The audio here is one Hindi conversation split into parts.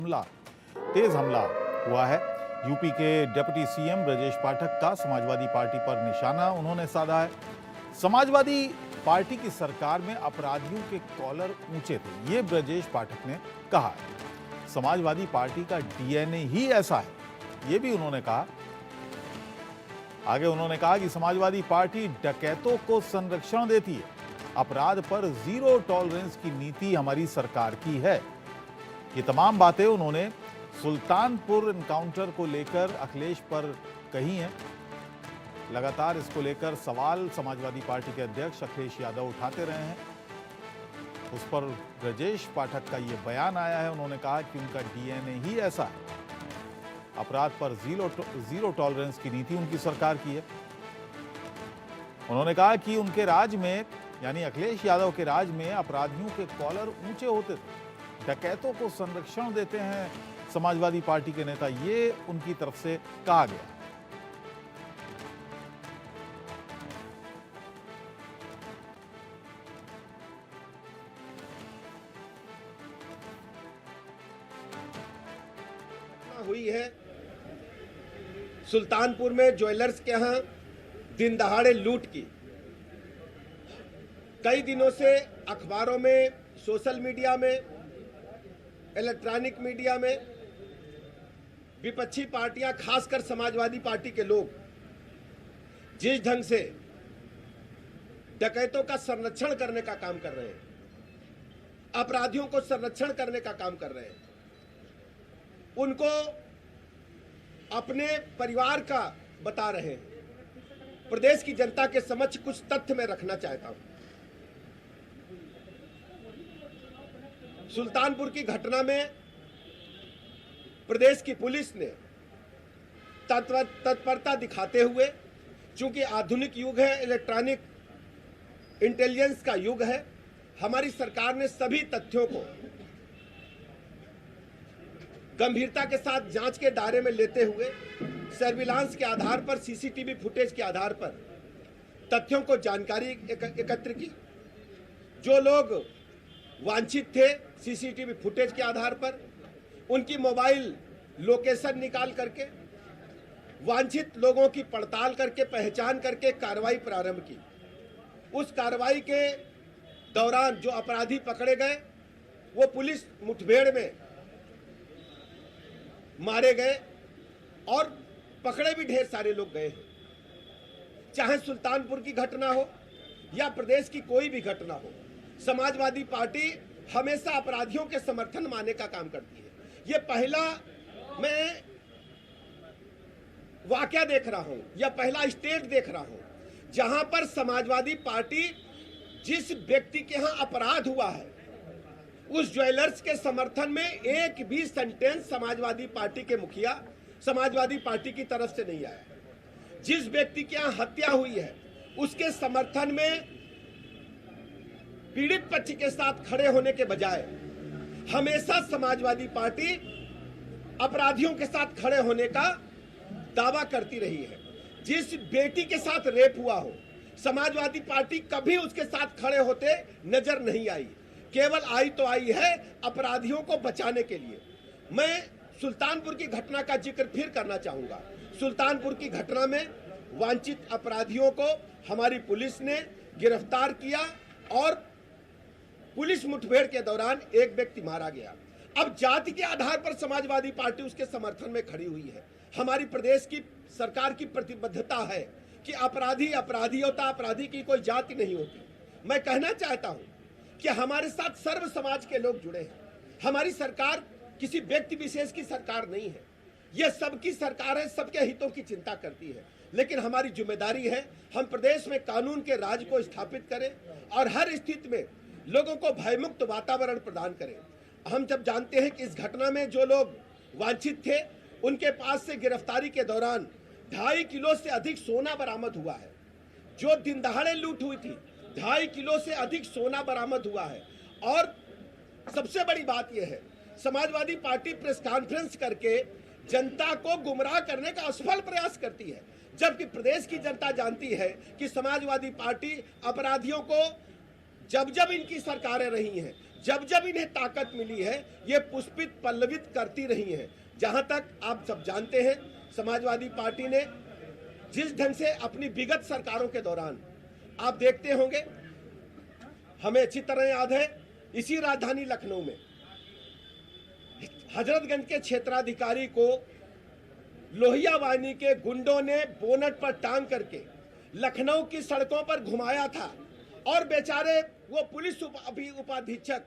हमला तेज हमला हुआ है। यूपी के डिप्टी सीएम ब्रजेश पाठक का समाजवादी पार्टी पर निशाना उन्होंने साधा है। समाजवादी पार्टी की सरकार में अपराधियों के कॉलर ऊंचे थे, ये ब्रजेश पाठक ने कहा है। समाजवादी पार्टी का डीएनए ही ऐसा है, ये भी उन्होंने कहा। आगे उन्होंने कहा कि समाजवादी पार्टी डकैतों को संरक्षण देती है, अपराध पर जीरो टॉलरेंस की नीति हमारी सरकार की है। ये तमाम बातें उन्होंने सुल्तानपुर एनकाउंटर को लेकर अखिलेश पर कही हैं। लगातार इसको लेकर सवाल समाजवादी पार्टी के अध्यक्ष अखिलेश यादव उठाते रहे हैं। उस पर ब्रजेश पाठक का ये बयान आया है। उन्होंने कहा कि उनका डीएनए ही ऐसा है, अपराध पर जीरो टॉलरेंस की नीति उनकी सरकार की है। उन्होंने कहा कि उनके राज में, यानी अखिलेश यादव के राज में, अपराधियों के कॉलर ऊंचे होते थे, डकैतों को संरक्षण देते हैं समाजवादी पार्टी के नेता, ये उनकी तरफ से कहा गया। हुई है सुल्तानपुर में ज्वेलर्स के यहां दिन दहाड़े लूट की। कई दिनों से अखबारों में, सोशल मीडिया में, इलेक्ट्रॉनिक मीडिया में विपक्षी पार्टियां, खासकर समाजवादी पार्टी के लोग जिस ढंग से डकैतों का संरक्षण करने का काम कर रहे हैं, अपराधियों को संरक्षण करने का काम कर रहे हैं, उनको अपने परिवार का बता रहे हैं, प्रदेश की जनता के समक्ष कुछ तथ्य मैं रखना चाहता हूं। सुल्तानपुर की घटना में प्रदेश की पुलिस ने तत्परता दिखाते हुए, चूंकि आधुनिक युग है, इलेक्ट्रॉनिक इंटेलिजेंस का युग है, हमारी सरकार ने सभी तथ्यों को गंभीरता के साथ जांच के दायरे में लेते हुए, सर्विलांस के आधार पर, सीसीटीवी फुटेज के आधार पर तथ्यों को जानकारी एकत्र की। जो लोग वांछित थे, सीसीटीवी फुटेज के आधार पर उनकी मोबाइल लोकेशन निकाल करके वांछित लोगों की पड़ताल करके, पहचान करके कार्रवाई प्रारंभ की। उस कार्रवाई के दौरान जो अपराधी पकड़े गए, वो पुलिस मुठभेड़ में मारे गए और पकड़े भी ढेर सारे लोग गए हैं। चाहे सुल्तानपुर की घटना हो या प्रदेश की कोई भी घटना हो, समाजवादी पार्टी हमेशा अपराधियों के समर्थन माने का काम करती है। ये पहला मैं वाकया देख रहा हूं, या पहला स्टेट देख रहा हूं जहां पर समाजवादी पार्टी, जिस व्यक्ति के यहां अपराध हुआ है, उस ज्वेलर्स के समर्थन में एक भी सेंटेंस समाजवादी पार्टी के मुखिया, समाजवादी पार्टी की तरफ से नहीं आया। जिस व्यक्ति के यहां हत्या हुई है, उसके समर्थन में पीड़ित पक्ष के साथ खड़े होने के बजाय हमेशा समाजवादी पार्टी अपराधियों के साथ खड़े होने का दावा करती रही है। जिस बेटी के साथ रेप हुआ हो, समाजवादी पार्टी कभी उसके साथ खड़े होते नजर नहीं आई, केवल आई तो आई है अपराधियों को बचाने के लिए। मैं सुल्तानपुर की घटना का जिक्र फिर करना चाहूंगा। सुल्तानपुर की घटना में वांछित अपराधियों को हमारी पुलिस ने गिरफ्तार किया और पुलिस मुठभेड़ के दौरान एक व्यक्ति मारा गया। अब जाति के आधार पर समाजवादी पार्टी उसके समर्थन में खड़ी हुई है। हमारी प्रदेश की सरकार की प्रतिबद्धता है कि अपराधी अपराधी होता, अपराधी की कोई जाति नहीं होती। मैं कहना चाहता हूं कि हमारे साथ सर्व समाज के लोग जुड़े हैं। हमारी सरकार किसी व्यक्ति विशेष की सरकार नहीं है, यह सबकी सरकार है, सबके हितों की चिंता करती है। लेकिन हमारी जिम्मेदारी है, हम प्रदेश में कानून के राज को स्थापित करें और हर स्थिति में लोगों को भयमुक्त वातावरण प्रदान करें। हम जब जानते हैं कि इस घटना में जो लोग वांछित थे, उनके पास से गिरफ्तारी के दौरान 2.5 किलो से अधिक सोना बरामद हुआ है। जो दिन दहाड़े लूट हुई थी, 2.5 किलो से अधिक सोना बरामद हुआ है। और सबसे बड़ी बात यह है, समाजवादी पार्टी प्रेस कॉन्फ्रेंस करके जनता को गुमराह करने का असफल प्रयास करती है, जबकि प्रदेश की जनता जानती है कि समाजवादी पार्टी अपराधियों को जब जब इनकी सरकारें रही हैं, जब जब इन्हें ताकत मिली है ये पुष्पित पल्लवित करती रही हैं। जहां तक आप सब जानते हैं, समाजवादी पार्टी ने जिस ढंग से अपनी विगत सरकारों के दौरान, आप देखते होंगे, हमें अच्छी तरह याद है, इसी राजधानी लखनऊ में हजरतगंज के क्षेत्राधिकारी को लोहिया वाहिनी के गुंडों ने बोनट पर टांग करके लखनऊ की सड़कों पर घुमाया था और बेचारे वो पुलिस उपाधीक्षक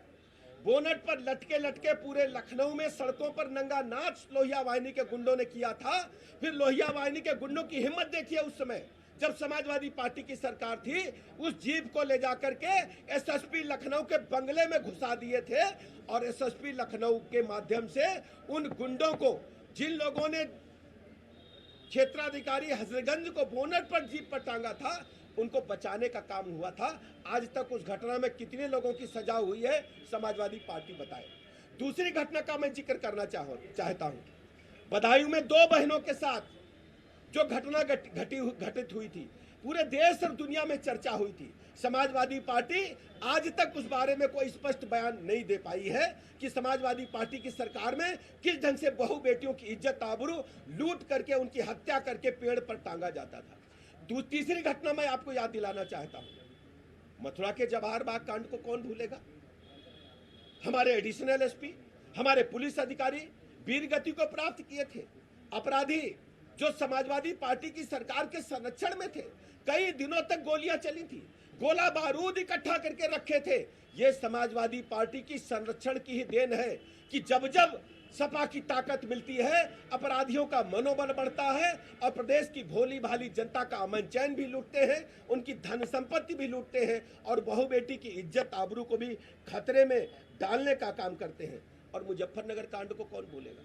बोनट पर लटके लटके पूरे लखनऊ में सड़कों पर नंगा नाच लोहिया वाहिनी के गुंडों ने किया था। फिर लोहिया वाहिनी के गुंडों की हिम्मत देखिए, उस समय जब समाजवादी पार्टी की सरकार थी, उस जीप को ले जाकर के एसएसपी लखनऊ के बंगले में घुसा दिए थे और एसएसपी लखनऊ के माध्यम से उन गुंडों को, जिन लोगों ने क्षेत्राधिकारी हजरतगंज को बोनट पर जीप पर टांगा था, उनको बचाने का काम हुआ था। आज तक उस घटना में कितने लोगों की सजा हुई है, समाजवादी पार्टी बताए। दूसरी घटना का मैं जिक्र करना चाहता हूं। बदायूं में 2 बहनों के साथ जो घटना घटित हुई थी, पूरे देश और दुनिया में चर्चा हुई थी। समाजवादी पार्टी आज तक उस बारे में कोई स्पष्ट बयान नहीं दे पाई है कि समाजवादी पार्टी की सरकार में किस ढंग से बहु बेटियों की इज्जत आबरू लूट करके उनकी हत्या करके पेड़ पर टांगा जाता था। तीसरी घटना मैं आपको याद दिलाना चाहता हूं। मथुरा के जवाहर बाग कांड को कौन भूलेगा। हमारे एडिशनल एसपी, हमारे पुलिस अधिकारी वीर गति को प्राप्त किए थे। अपराधी जो समाजवादी पार्टी की सरकार के संरक्षण में थे, कई दिनों तक गोलियां चली थी, गोला बारूद इकट्ठा करके रखे थे। ये समाजवादी पार्टी की संरक्षण की ही देन है कि जब जब सपा की ताकत मिलती है, अपराधियों का मनोबल बढ़ता है और प्रदेश की भोली भाली जनता का अमन चैन भी लूटते हैं, उनकी धन संपत्ति भी लूटते हैं और बहु बेटी की इज्जत आबरू को भी खतरे में डालने का काम करते हैं। और मुजफ्फरनगर कांड को कौन भूलेगा।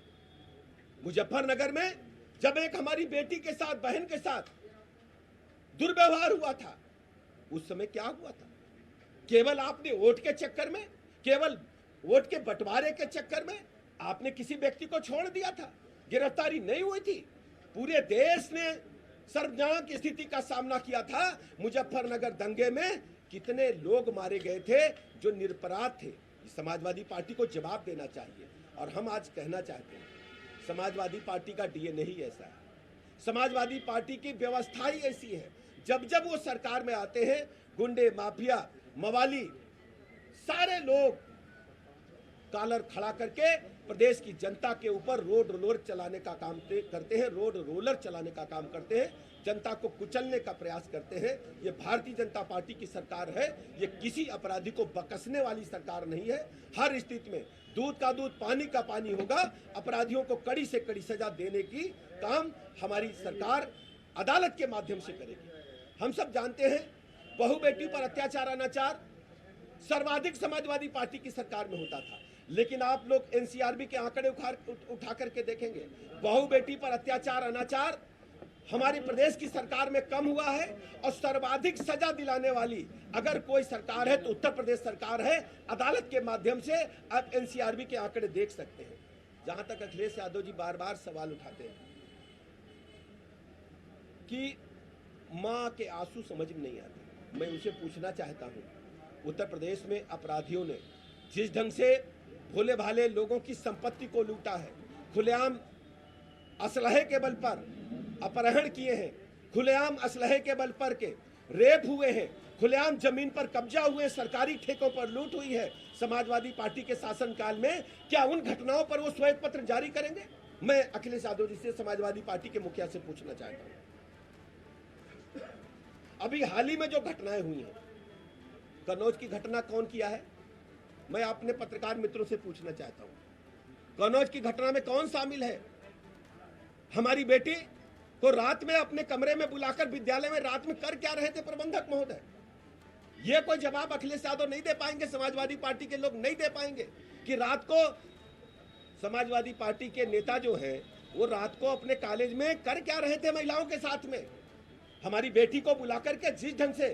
मुजफ्फरनगर में जब एक हमारी बेटी के साथ, बहन के साथ दुर्व्यवहार हुआ था, उस समय क्या हुआ था। केवल आपने वोट के चक्कर में, केवल वोट के बंटवारे के चक्कर में आपने किसी व्यक्ति को छोड़ दिया था, गिरफ्तारी नहीं हुई थी। पूरे देश ने शर्मनाक स्थिति का सामना किया था। मुजफ्फरनगर दंगे में कितने लोग मारे गए थे जो निरपराध थे। समाजवादी पार्टी को जवाब देना चाहिए। और हम आज कहना चाहते हैं, समाजवादी पार्टी का डीएनए ही ऐसा है, समाजवादी पार्टी की व्यवस्था ही ऐसी है। जब जब वो सरकार में आते हैं, गुंडे, माफिया, मवाली, सारे लोग कॉलर खड़ा करके प्रदेश की जनता के ऊपर रोड रोलर चलाने का काम करते हैं, रोड रोलर चलाने का काम करते हैं, जनता को कुचलने का प्रयास करते हैं। ये भारतीय जनता पार्टी की सरकार है, ये किसी अपराधी को बकसने वाली सरकार नहीं है। हर स्थिति में दूध का दूध, पानी का पानी होगा। अपराधियों को कड़ी से कड़ी सजा देने की काम हमारी सरकार अदालत के माध्यम से करेगी। हम सब जानते हैं, बहु बेटी पर अत्याचार, अनाचार सर्वाधिक समाजवादी पार्टी की सरकार में होता था। लेकिन आप लोग एनसीआरबी के आंकड़े उठा करके देखेंगे, बहु बेटी पर अत्याचार, अनाचार हमारे प्रदेश की सरकार में कम हुआ है। और सर्वाधिक सजा दिलाने वाली अगर कोई सरकार है तो उत्तर प्रदेश सरकार है। अदालत के माध्यम से आप एनसीआरबी के आंकड़े देख सकते हैं। जहां तक अखिलेश यादव जी बार बार सवाल उठाते हैं कि मां के आंसू समझ में नहीं आते, मैं उनसे पूछना चाहता हूं, उत्तर प्रदेश में अपराधियों ने जिस ढंग से भोले भाले लोगों की संपत्ति को लूटा है, खुलेआम असलहे के बल पर अपहरण किए हैं, खुलेआम असलहे के बल पर के रेप हुए हैं, खुलेआम जमीन पर कब्जा हुए, सरकारी ठेकों पर लूट हुई है। समाजवादी पार्टी के शासनकाल में क्या उन घटनाओं पर वो श्वेत पत्र जारी करेंगे? मैं अखिलेश यादव जी से, समाजवादी पार्टी के मुखिया से पूछना चाहता हूं। अभी हाल ही में जो घटनाएं हुई हैं, कन्नौज की घटना कौन किया है? मैं अपने पत्रकार मित्रों से पूछना चाहता हूं, कन्नौज की घटना में कौन शामिल है? हमारी बेटी को रात में अपने कमरे में बुलाकर विद्यालय में रात में कर क्या रहे थे प्रबंधक महोदय? ये कोई जवाब अखिलेश यादव नहीं दे पाएंगे, समाजवादी पार्टी के लोग नहीं दे पाएंगे कि रात को समाजवादी पार्टी के नेता जो है वो रात को अपने कॉलेज में कर क्या रहे थे महिलाओं के साथ में। हमारी बेटी को बुलाकर के जिस ढंग से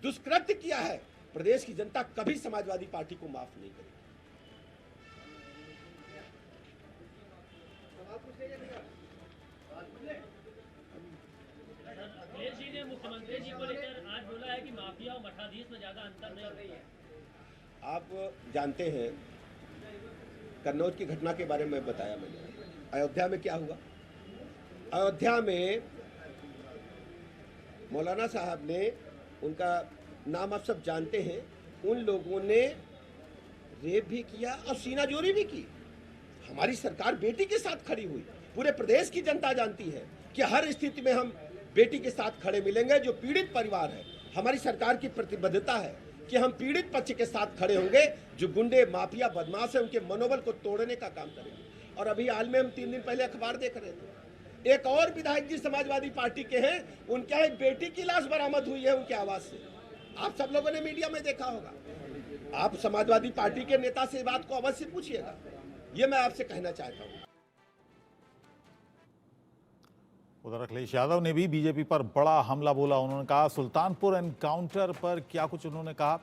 दुष्कृत्य किया है, प्रदेश की जनता कभी समाजवादी पार्टी को माफ नहीं करेगी। अखिलेश जी ने मुख्यमंत्री जी को लेकर आज बोला है कि माफिया और मठाधीश में ज्यादा अंतर नहीं है। आप जानते हैं कन्नौज की घटना के बारे में बताया मैंने। अयोध्या में क्या हुआ? अयोध्या में मौलाना साहब ने, उनका नाम आप सब जानते हैं, उन लोगों ने रेप भी किया और सीनाजोरी भी की। हमारी सरकार बेटी के साथ खड़ी हुई। पूरे प्रदेश की जनता जानती है कि हर स्थिति में हम बेटी के साथ खड़े मिलेंगे। जो पीड़ित परिवार है, हमारी सरकार की प्रतिबद्धता है कि हम पीड़ित पक्ष के साथ खड़े होंगे। जो गुंडे, माफिया, बदमाश है, उनके मनोबल को तोड़ने का काम करेंगे। और अभी हाल में हम 3 दिन पहले अखबार देख रहे थे, एक और विधायक जी समाजवादी पार्टी के हैं, उनके यहाँ एक बेटी की लाश बरामद हुई है उनके आवास से। आप सब लोगों ने मीडिया में देखा होगा। आप समाजवादी पार्टी के नेता से बात को अवश्य पूछिएगा। ये मैं आपसे कहना चाहता हूँ। उधर अखिलेश यादव ने भी बीजेपी पर बड़ा हमला बोला। उन्होंने कहा सुल्तानपुर एनकाउंटर पर क्या कुछ उन्होंने कहा।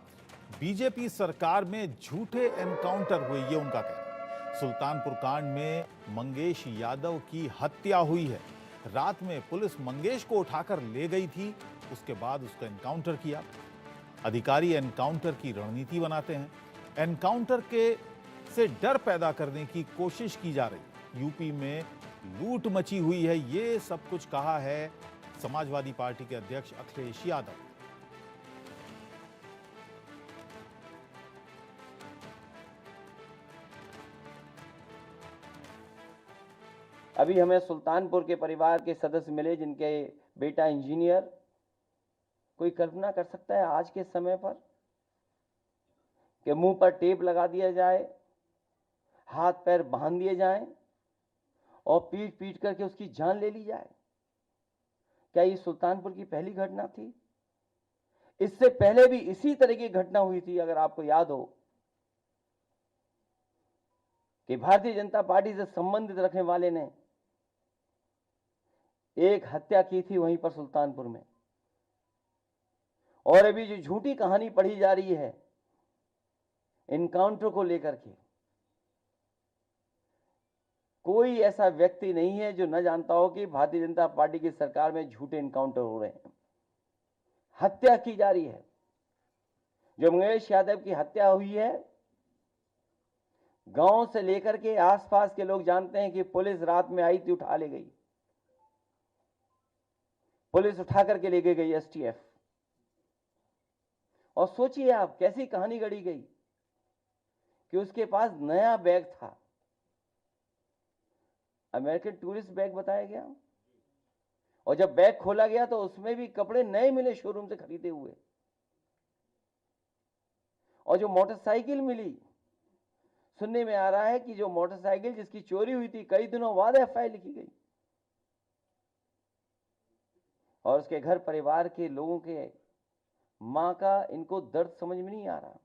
बीजेपी सरकार में झूठे एनकाउंटर हुए, ये उनका कहना है। सुल्तानपुर कांड में मंगेश यादव की हत्या हुई है। रात में पुलिस मंगेश को उठाकर ले गई थी, उसके बाद उसका एनकाउंटर किया। अधिकारी एनकाउंटर की रणनीति बनाते हैं। एनकाउंटर के से डर पैदा करने की कोशिश की जा रही। यूपी में लूट मची हुई है, ये सब कुछ कहा है समाजवादी पार्टी के अध्यक्ष अखिलेश यादव। अभी हमें सुल्तानपुर के परिवार के सदस्य मिले जिनके बेटा इंजीनियर। कोई कल्पना कर सकता है आज के समय पर कि मुंह पर टेप लगा दिया जाए, हाथ पैर बांध दिए जाएं और पीट पीट करके उसकी जान ले ली जाए? क्या ये सुल्तानपुर की पहली घटना थी? इससे पहले भी इसी तरह की घटना हुई थी। अगर आपको याद हो कि भारतीय जनता पार्टी से संबंधित रखने वाले ने एक हत्या की थी वहीं पर सुल्तानपुर में। और अभी जो झूठी कहानी पढ़ी जा रही है एनकाउंटर को लेकर के, कोई ऐसा व्यक्ति नहीं है जो न जानता हो कि भारतीय जनता पार्टी की सरकार में झूठे एनकाउंटर हो रहे हैं, हत्या की जा रही है। जो मंगेश यादव की हत्या हुई है, गांव से लेकर के आसपास के लोग जानते हैं कि पुलिस रात में आई थी, उठा ले गई। पुलिस उठा करके ले गई एसटीएफ। और सोचिए आप कैसी कहानी गढ़ी गई कि उसके पास नया बैग था, अमेरिकन टूरिस्ट बैग बताया गया। और जब बैग खोला गया तो उसमें भी कपड़े नए मिले, शोरूम से खरीदे हुए। और जो मोटरसाइकिल मिली, सुनने में आ रहा है कि जो मोटरसाइकिल जिसकी चोरी हुई थी, कई दिनों बाद एफआईआर लिखी गई। और उसके घर परिवार के लोगों के, मां का इनको दर्द समझ में नहीं आ रहा,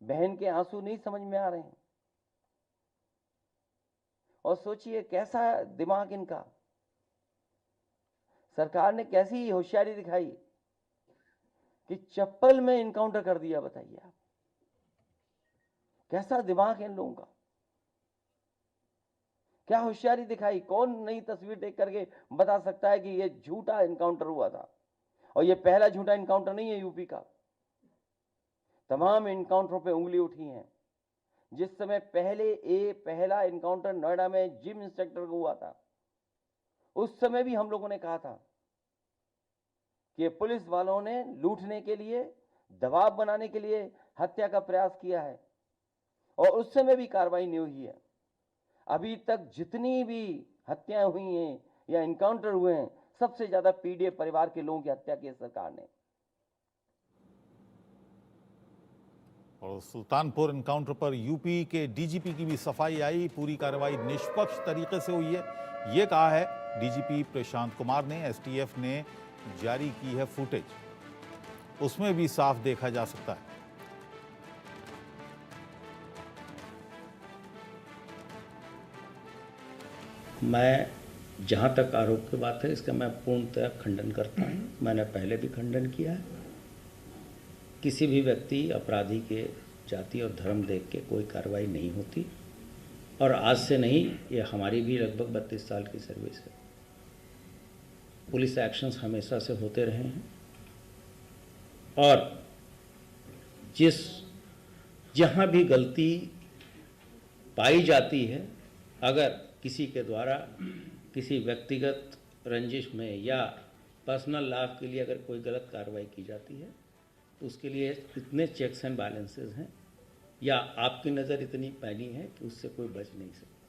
बहन के आंसू नहीं समझ में आ रहे हैं। और सोचिए कैसा दिमाग इनका। सरकार ने कैसी होशियारी दिखाई कि चप्पल में इनकाउंटर कर दिया। बताइए आप, कैसा दिमाग है इन लोगों का, क्या होशियारी दिखाई। कौन नई तस्वीर देख करके बता सकता है कि यह झूठा इनकाउंटर हुआ था? और यह पहला झूठा इनकाउंटर नहीं है यूपी का। तमाम इनकाउंटरों पे उंगली उठी है। जिस समय पहला इनकाउंटर नोएडा में जिम इंस्ट्रक्टर को हुआ था, उस समय भी हम लोगों ने कहा था कि पुलिस वालों ने लूटने के लिए, दबाव बनाने के लिए हत्या का प्रयास किया है। और उस समय भी कार्रवाई नहीं हुई है। अभी तक जितनी भी हत्याएं हुई हैं या इनकाउंटर हुए हैं, सबसे ज्यादा पीड़ित परिवार के लोगों की हत्या की सरकार ने। और सुल्तानपुर एनकाउंटर पर यूपी के डीजीपी की भी सफाई आई। पूरी कार्रवाई निष्पक्ष तरीके से हुई है, ये कहा है डीजीपी प्रशांत कुमार ने। एसटीएफ ने जारी की है फुटेज, उसमें भी साफ देखा जा सकता है। मैं जहाँ तक आरोप की बात है, इसका मैं पूर्णतः खंडन करता हूँ। मैंने पहले भी खंडन किया है। किसी भी व्यक्ति अपराधी के जाति और धर्म देख के कोई कार्रवाई नहीं होती। और आज से नहीं, ये हमारी भी लगभग 32 साल की सर्विस है। पुलिस एक्शंस हमेशा से होते रहे हैं। और जिस जहाँ भी गलती पाई जाती है, अगर किसी के द्वारा किसी व्यक्तिगत रंजिश में या पर्सनल लाभ के लिए अगर कोई गलत कार्रवाई की जाती है तो उसके लिए इतने चेक्स एंड बैलेंसेस हैं या आपकी नज़र इतनी पैनी है कि उससे कोई बच नहीं सकता।